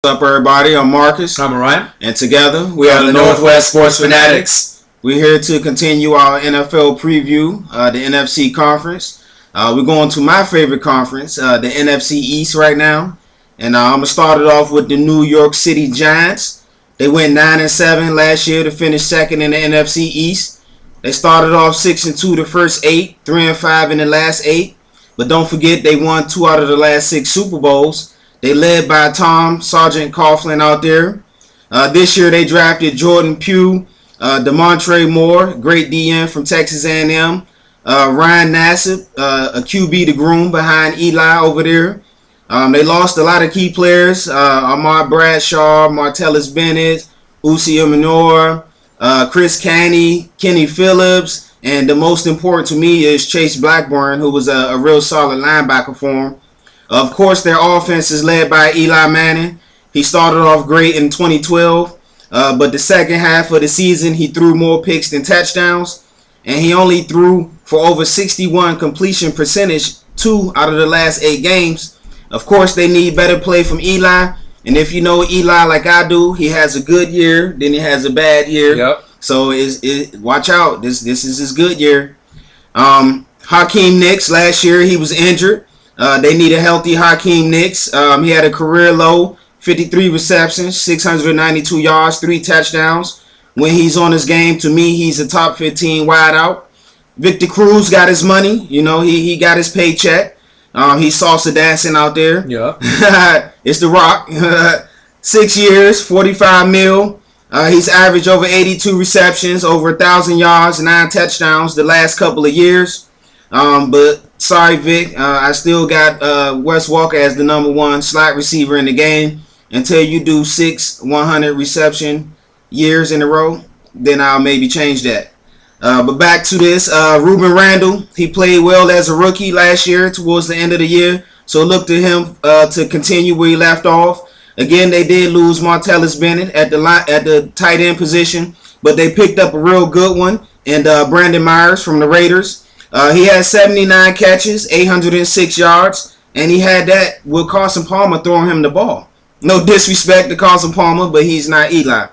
What's up, everybody? I'm Marcus. I'm Ryan. And together, we are the Northwest Sports Fanatics. We're here to continue our NFL preview, the NFC Conference. We're going to my favorite conference, the NFC East right now. And I'm going to start it off with the New York City Giants. They went 9-7 last year to finish second in the NFC East. They started off 6-2 the first 8, 3-5 in the last 8. But don't forget, they won 2 out of the last 6 Super Bowls. They led by Tom Sergeant Coughlin out there. This year they drafted Jordan Pugh, DeMontre Moore, great DN from Texas A&M, Ryan Nassib, a QB to groom behind Eli over there. They lost a lot of key players, Ahmad Bradshaw, Martellus Bennett, Usi Minor, Chris Canny, Kenny Phillips, and the most important to me is Chase Blackburn, who was a real solid linebacker for him. Of course, their offense is led by Eli Manning. He started off great in 2012, but the second half of the season, he threw more picks than touchdowns, and he only threw for over 61 completion percentage 2 out of the last 8 games. Of course, they need better play from Eli, and if you know Eli like I do, he has a good year, then he has a bad year. Yep. So watch out. This is his good year. Hakeem Nicks last year, he was injured. They need a healthy Hakeem Nicks. He had a career low, 53 receptions, 692 yards, 3 touchdowns. When he's on his game, to me, he's a top 15 wideout. Victor Cruz got his money. You know, he got his paycheck. He's salsa dancing out there. Yeah. It's The Rock. 6 years, 45 mil. He's averaged over 82 receptions, over 1,000 yards, 9 touchdowns the last couple of years. But sorry, Vic, I still got Wes Walker as the number 1 slot receiver in the game. Until you do 6 100 reception years in a row, then I'll maybe change that. But back to this, Ruben Randle, he played well as a rookie last year towards the end of the year. So look to him to continue where he left off. Again, they did lose Martellus Bennett at the tight end position, but they picked up a real good one, and Brandon Myers from the Raiders. He had 79 catches, 806 yards, and he had that with Carson Palmer throwing him the ball. No disrespect to Carson Palmer, but he's not Eli.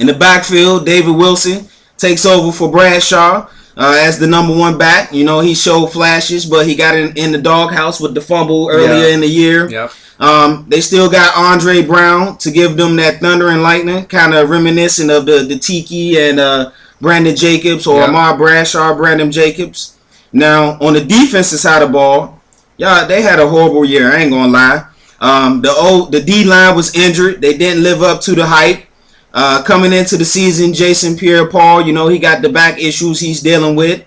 In the backfield, David Wilson takes over for Bradshaw as the number 1 back. You know, he showed flashes, but he got in the doghouse with the fumble earlier in the year. Yep. They still got Andre Brown to give them that thunder and lightning, kind of reminiscent of the Tiki and Brandon Jacobs or Ahmad Bradshaw, Brandon Jacobs. Now, on the defensive side of the ball, they had a horrible year. I ain't going to lie. The D-line was injured. They didn't live up to the hype. Coming into the season, Jason Pierre-Paul, you know, he got the back issues he's dealing with.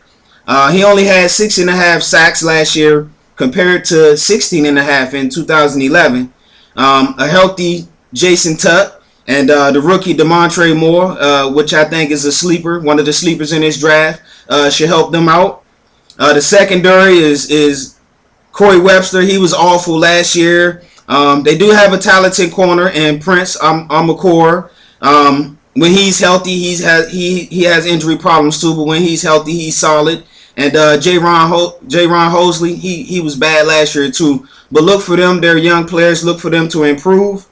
He only had 6.5 sacks last year compared to 16.5 in 2011. A healthy Jason Tuck. And the rookie DeMontre Moore, which I think is a sleeper, one of the sleepers in this draft, should help them out. The secondary is Corey Webster. He was awful last year. They do have a talented corner in Prince Amakor. When he's healthy, he has injury problems too, but when he's healthy, he's solid. And J-Ron Hosley, he was bad last year too. But look for them. They're young players. Look for them to improve.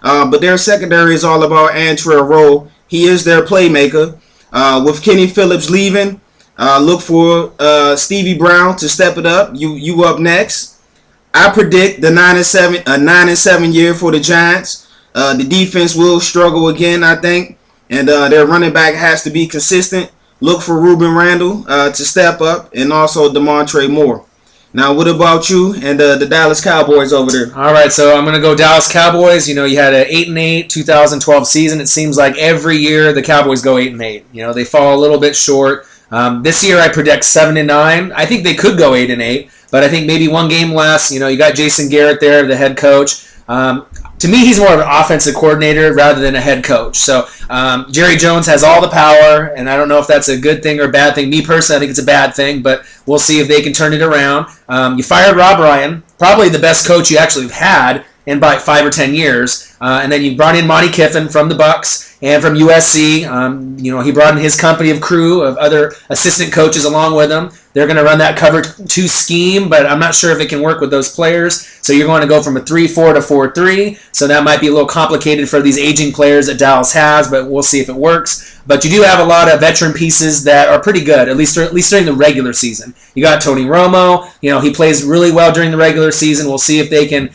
But their secondary is all about Antrell Rowe. He is their playmaker. With Kenny Phillips leaving, look for Stevie Brown to step it up. You up next. I predict a 9-7 year for the Giants. The defense will struggle again, I think, and their running back has to be consistent. Look for Ruben Randle to step up, and also DeMontre Moore. Now, what about you and the Dallas Cowboys over there? All right, so I'm going to go Dallas Cowboys. You know, you had an 8-8 2012 season. It seems like every year the Cowboys go 8-8. You know, they fall a little bit short. This year I predict 7-9. I think they could go 8-8, but I think maybe one game less. You know, you got Jason Garrett there, the head coach. To me, he's more of an offensive coordinator rather than a head coach. So Jerry Jones has all the power, and I don't know if that's a good thing or a bad thing. Me personally, I think it's a bad thing, but we'll see if they can turn it around. You fired Rob Ryan, probably the best coach you actually have had in about 5 or 10 years. And then you brought in Monty Kiffin from the Bucks and from USC. He brought in his company of crew of other assistant coaches along with him. They're going to run that cover 2 scheme, but I'm not sure if it can work with those players. So you're going to go from a 3-4 to 4-3. So that might be a little complicated for these aging players that Dallas has, but we'll see if it works. But you do have a lot of veteran pieces that are pretty good, at least during the regular season. You got Tony Romo. He plays really well during the regular season. We'll see if they can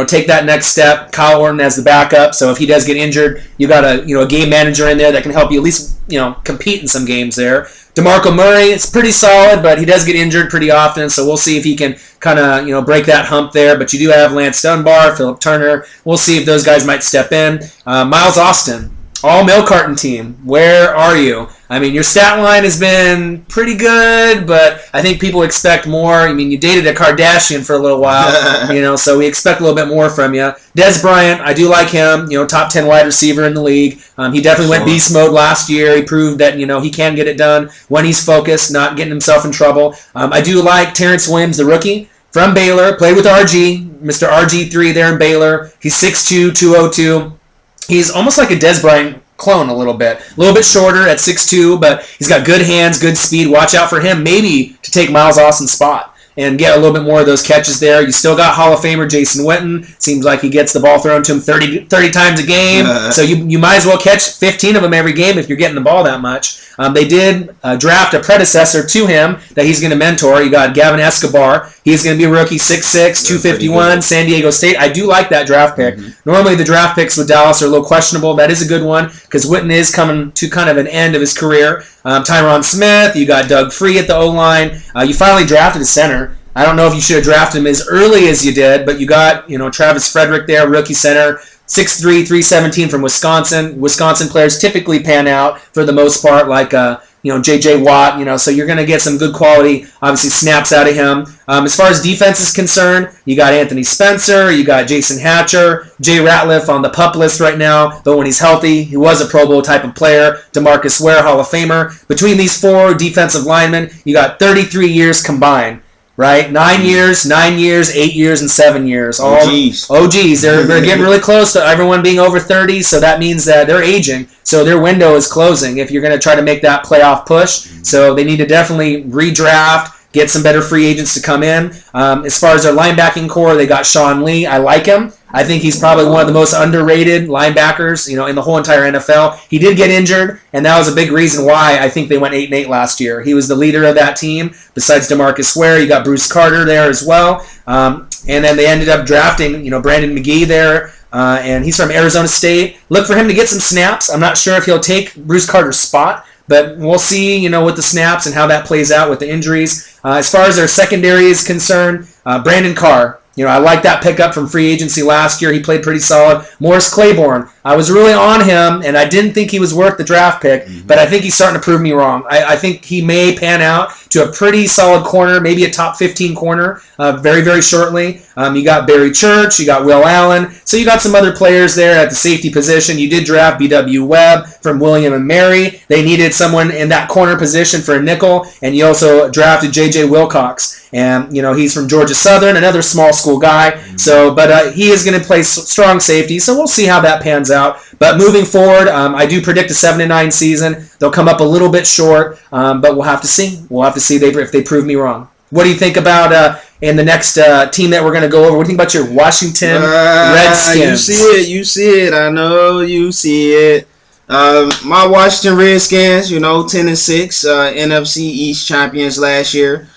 take that next step. Kyle Orton as the backup, so if he does get injured, you got a game manager in there that can help you at least compete in some games there. DeMarco Murray, it's pretty solid, but he does get injured pretty often, so we'll see if he can kind of break that hump there. But you do have Lance Dunbar, Philip Turner. We'll see if those guys might step in. Miles Austin, all milk carton team. Where are you? I mean, your stat line has been pretty good, but I think people expect more. I mean, you dated a Kardashian for a little while, so we expect a little bit more from you. Des Bryant, I do like him, top 10 wide receiver in the league. He definitely went beast mode last year. He proved that, he can get it done when he's focused, not getting himself in trouble. I do like Terrence Williams, the rookie from Baylor, played with RG, Mr. RG3 there in Baylor. He's 6'2", 202. He's almost like a Des Bryant clone a little bit shorter at 6'2", but he's got good hands, good speed. Watch out for him maybe to take Miles Austin's spot and get a little bit more of those catches there. You still got Hall of Famer Jason Witten. Seems like he gets the ball thrown to him 30 times a game. So you might as well catch 15 of them every game if you're getting the ball that much. They did draft a predecessor to him that he's going to mentor. You got Gavin Escobar. He's going to be a rookie, 6'6", 251, San Diego State. I do like that draft pick. Normally the draft picks with Dallas are a little questionable. That is a good one because Witten is coming to kind of an end of his career. Tyron Smith, you got Doug Free at the O-line. You finally drafted a center. I don't know if you should have drafted him as early as you did, but you got Travis Frederick there, rookie center, 6'3", 317 from Wisconsin. Wisconsin players typically pan out for the most part, like J.J. Watt. So you're going to get some good quality, obviously, snaps out of him. As far as defense is concerned, you got Anthony Spencer, you got Jason Hatcher, Jay Ratliff on the PUP list right now, though when he's healthy, he was a Pro Bowl type of player. DeMarcus Ware, Hall of Famer. Between these 4 defensive linemen, you got 33 years combined. Right? 9 years, 8 years, and 7 years. All OGs. They're getting really close to everyone being over 30, so that means that they're aging. So their window is closing if you're going to try to make that playoff push. So they need to definitely redraft, get some better free agents to come in. As far as their linebacking core, they got Sean Lee. I like him. I think he's probably one of the most underrated linebackers, in the whole entire NFL. He did get injured, and that was a big reason why I think they went 8-8 last year. He was the leader of that team. Besides DeMarcus Ware, you got Bruce Carter there as well. And then they ended up drafting, Brandon McGee there, and he's from Arizona State. Look for him to get some snaps. I'm not sure if he'll take Bruce Carter's spot, but we'll see, with the snaps and how that plays out with the injuries. As far as their secondary is concerned, Brandon Carr. I like that pickup from free agency last year. He played pretty solid. Morris Claiborne. I was really on him, and I didn't think he was worth the draft pick, but I think he's starting to prove me wrong. I think he may pan out to a pretty solid corner, maybe a top 15 corner very, very shortly. You got Barry Church. You got Will Allen. So you got some other players there at the safety position. You did draft B.W. Webb from William & Mary. They needed someone in that corner position for a nickel, and you also drafted J.J. Wilcox. And, he's from Georgia Southern, another small school guy. So, but he is going to play strong safety, so we'll see how that pans out. But moving forward, I do predict a 7-9 season. They'll come up a little bit short, but we'll have to see. We'll have to see if they prove me wrong. What do you think about in the next team that we're going to go over? What do you think about your Washington Redskins? You see it. I know you see it. My Washington Redskins, 10-6, NFC East champions last year.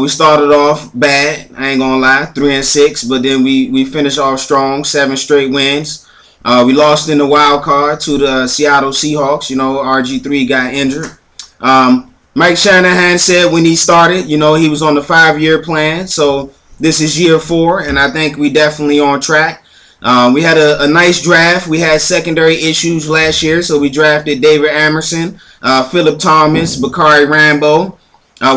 We started off bad, I ain't gonna lie, 3-6, but then we finished off strong, 7 straight wins. We lost in the wild card to the Seattle Seahawks. RG3 got injured. Mike Shanahan said when he started, he was on the 5-year plan, so this is year 4, and I think we definitely on track. We had a nice draft. We had secondary issues last year, so we drafted David Amerson, Phillip Thomas, Bakari Rambo.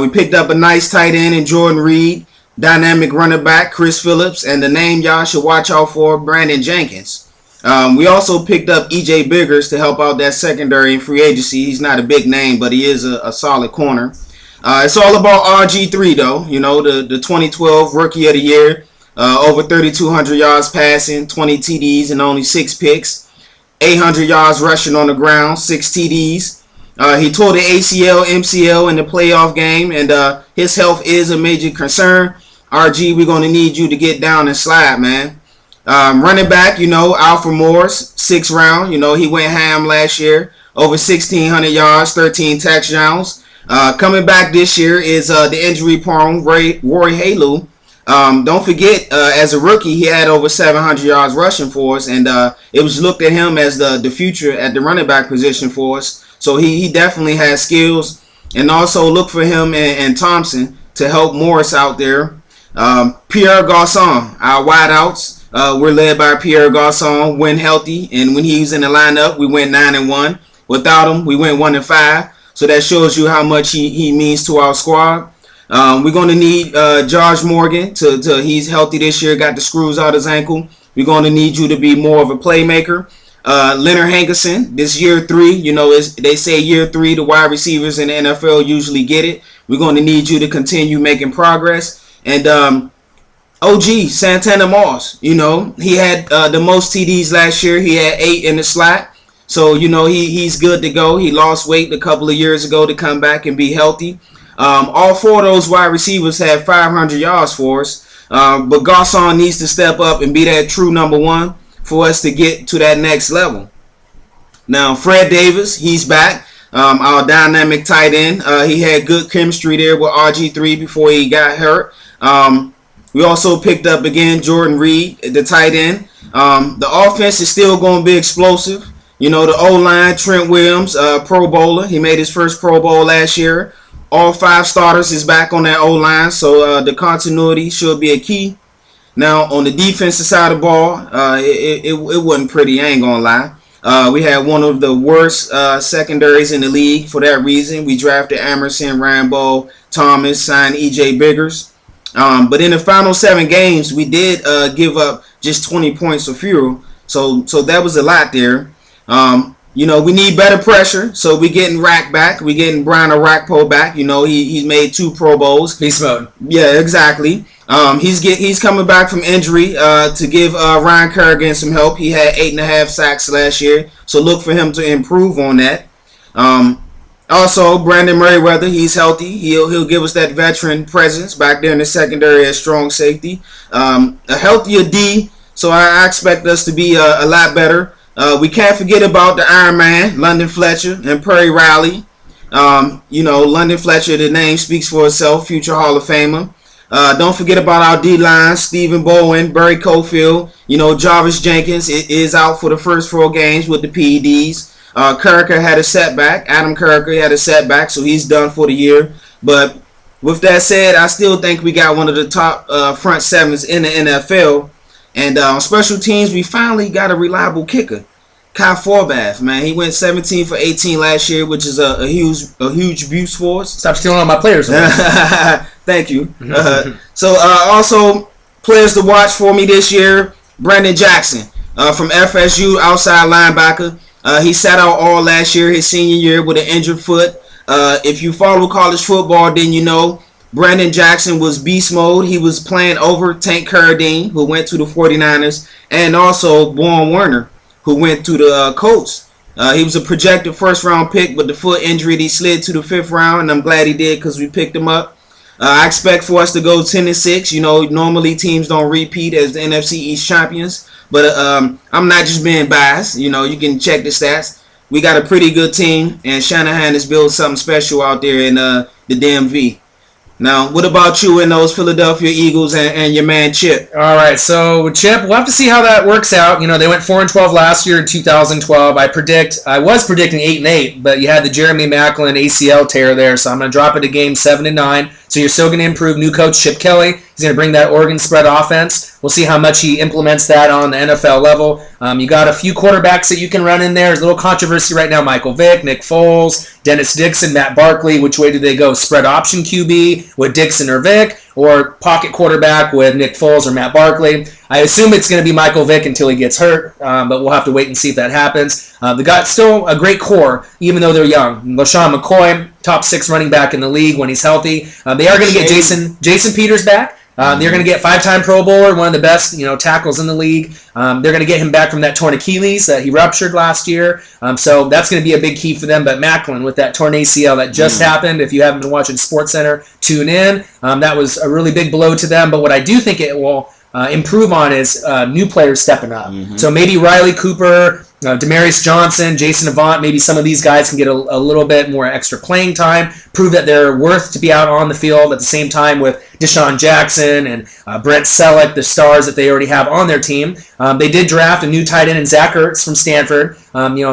We picked up a nice tight end in Jordan Reed, dynamic running back Chris Phillips, and the name y'all should watch out for, Brandon Jenkins. We also picked up E.J. Biggers to help out that secondary in free agency. He's not a big name, but he is a solid corner. It's all about RG3, though. The 2012 Rookie of the Year. over 3,200 yards passing, 20 TDs, and only 6 picks. 800 yards rushing on the ground, 6 TDs. He tore the ACL, MCL in the playoff game, and his health is a major concern. RG, we're going to need you to get down and slide, man. Running back, Alfred Morris, 6th round. He went ham last year, over 1,600 yards, 13 touchdowns. Coming back this year is the injury-prone Rory Halu. Don't forget, as a rookie, he had over 700 yards rushing for us, and it was looked at him as the future at the running back position for us. So he definitely has skills, and also look for him and Thompson to help Morris out there. Pierre Garçon, our wideouts, we're led by Pierre Garçon when healthy, and when he was in the lineup, we went 9-1. Without him, we went 1-5. So that shows you how much he means to our squad. We're going to need Josh Morgan to he's healthy this year, got the screws out his ankle. We're going to need you to be more of a playmaker. Leonard Hankerson, this year 3, they say year 3, the wide receivers in the NFL usually get it. We're going to need you to continue making progress. And OG, Santana Moss, he had the most TDs last year. He had 8 in the slot. So, he's good to go. He lost weight a couple of years ago to come back and be healthy. All 4 of those wide receivers have 500 yards for us. But Garçon needs to step up and be that true number 1 for us to get to that next level. Now, Fred Davis, he's back. Our dynamic tight end. He had good chemistry there with RG3 before he got hurt. We also picked up again Jordan Reed, the tight end. The offense is still going to be explosive. The O-line, Trent Williams, Pro Bowler. He made his first Pro Bowl last year. All 5 starters is back on that O-line, so the continuity should be a key. Now, on the defensive side of the ball, it wasn't pretty, I ain't going to lie. We had one of the worst secondaries in the league for that reason. We drafted Emerson, Rambo, Thomas, signed E.J. Biggers. But in the final 7 games, we did give up just 20 points or fewer. So that was a lot there. We need better pressure. So we're getting Rack back. We're getting Brian Orakpo back. He's made 2 Pro Bowls. Beast mode. Yeah, exactly. He's coming back from injury to give Ryan Kerrigan some help. He had 8.5 sacks last year. So look for him to improve on that. Also, Brandon Merriweather, he's healthy. He'll give us that veteran presence back there in the secondary as strong safety. A healthier D, so I expect us to be a lot better. We can't forget about the Iron Man, London Fletcher, and Perry Riley. London Fletcher, the name speaks for itself, future Hall of Famer. Don't forget about our D-line, Stephen Bowen, Barry Cofield. Jarvis Jenkins is out for the first 4 games with the PEDs. Kirker had a setback. Adam Kirker had a setback, so he's done for the year. But with that said, I still think we got one of the top front 7s in the NFL. And on special teams, we finally got a reliable kicker, Kyle Forbath. Man, he went 17 for 18 last year, which is a huge boost for us. Stop stealing all my players. Thank you. Also, players to watch for me this year, Brandon Jackson from FSU, outside linebacker. He sat out all last year, his senior year, with an injured foot. If you follow college football, then Brandon Jackson was beast mode. He was playing over Tank Carradine, who went to the 49ers, and also Bourne Werner, who went to the Colts. He was a projected first-round pick, but the foot injury, he slid to the 5th round, and I'm glad he did because we picked him up. I expect for us to go 10-6. Normally teams don't repeat as the NFC East champions, but I'm not just being biased. You can check the stats. We got a pretty good team, and Shanahan has built something special out there in the DMV. Now, what about you and those Philadelphia Eagles and your man Chip? All right, so Chip, we'll have to see how that works out. They went 4-12 last year in 2012. I was predicting 8-8, but you had the Jeremy Maclin ACL tear there, so I'm going to drop it to game 7-9. So you're still going to improve new coach Chip Kelly. He's going to bring that Oregon spread offense. We'll see how much he implements that on the NFL level. You got a few quarterbacks that you can run in there. There's a little controversy right now. Michael Vick, Nick Foles, Dennis Dixon, Matt Barkley. Which way do they go? Spread option QB with Dixon or Vick, or pocket quarterback with Nick Foles or Matt Barkley? I assume it's going to be Michael Vick until he gets hurt, but we'll have to wait and see if that happens. They got still a great core, even though they're young. LaShawn McCoy, top 6 running back in the league when he's healthy. They are going to get Jason Peters back. They're going to get 5-time Pro Bowler, one of the best tackles in the league. They're going to get him back from that torn Achilles that he ruptured last year. So that's going to be a big key for them. But Macklin with that torn ACL that just happened, if you haven't been watching SportsCenter, tune in. That was a really big blow to them. But what I do think it will improve on is new players stepping up. So maybe Riley Cooper, Demarius Johnson, Jason Avant, maybe some of these guys can get a little bit more extra playing time, prove that they're worth to be out on the field at the same time with Deshaun Jackson and Brent Selleck, the stars that they already have on their team. They did draft a new tight end in Zach Ertz from Stanford.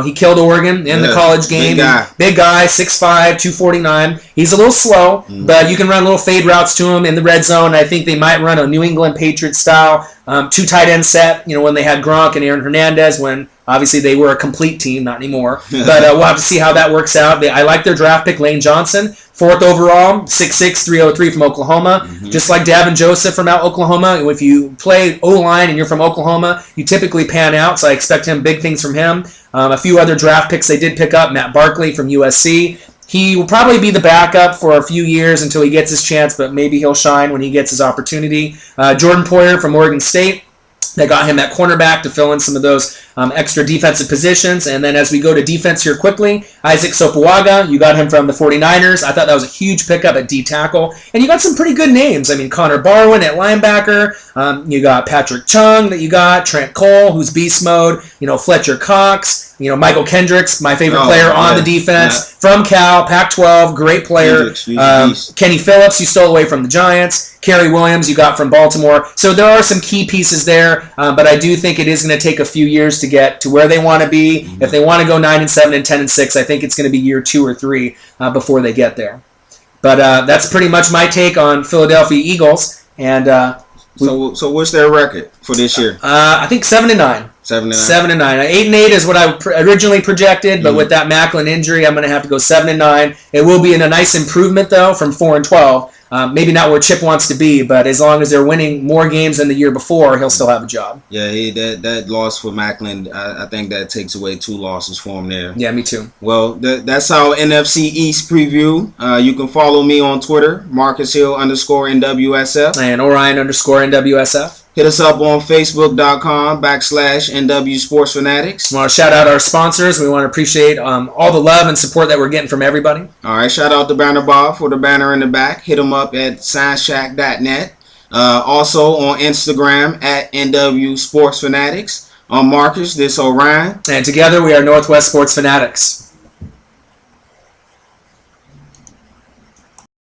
He killed Oregon in the college game. Big guy, 6'5", 249. He's a little slow, but you can run little fade routes to him in the red zone. I think they might run a New England Patriots style 2 tight end set, when they had Gronk and Aaron Hernandez, when obviously they were a complete team, not anymore. But we'll have to see how that works out. I like their draft pick, Lane Johnson, 4th overall, 6'6", 303 from Oklahoma. Just like Davin Joseph from out Oklahoma. If you play O-line and you're from Oklahoma, you typically pan out, so I expect big things from him. A few other draft picks they did pick up, Matt Barkley from USC. He will probably be the backup for a few years until he gets his chance, but maybe he'll shine when he gets his opportunity. Jordan Poyer from Oregon State. They got him at cornerback to fill in some of those extra defensive positions. And then as we go to defense here quickly, Isaac Sopoaga, you got him from the 49ers. I thought that was a huge pickup at D-tackle. And you got some pretty good names. I mean, Connor Barwin at linebacker. You got Patrick Chung that you got. Trent Cole, who's beast mode. Fletcher Cox. Michael Kendricks, my favorite player on the defense. From Cal, Pac-12, great player. Kenny Phillips, you stole away from the Giants. Kerry Williams, you got from Baltimore. So there are some key pieces there, but I do think it is going to take a few years to get to where they want to be. If they want to go 9-7 and 10-6, I think it's going to be year 2 or 3 before they get there. But that's pretty much my take on Philadelphia Eagles. And so what's their record for this year? I think 7-9. 7-9. 7-9. 8-8 is what I originally projected, but with that Macklin injury, I'm going to have to go 7-9. It will be a nice improvement though from 4-12. Maybe not where Chip wants to be, but as long as they're winning more games than the year before, he'll still have a job. Yeah, that loss for Macklin, I think that takes away 2 losses for him there. Yeah, me too. Well, that's our NFC East preview. You can follow me on Twitter, MarcusHill_NWSF. And Orion_NWSF. Hit us up on Facebook.com/NW Sports Fanatics. We want to shout out our sponsors. We want to appreciate all the love and support that we're getting from everybody. All right, shout out to Banner Bob for the banner in the back. Hit him up at SignShack.net. Also on Instagram at NW Sports Fanatics. I'm Marcus, this Orion. And together we are Northwest Sports Fanatics.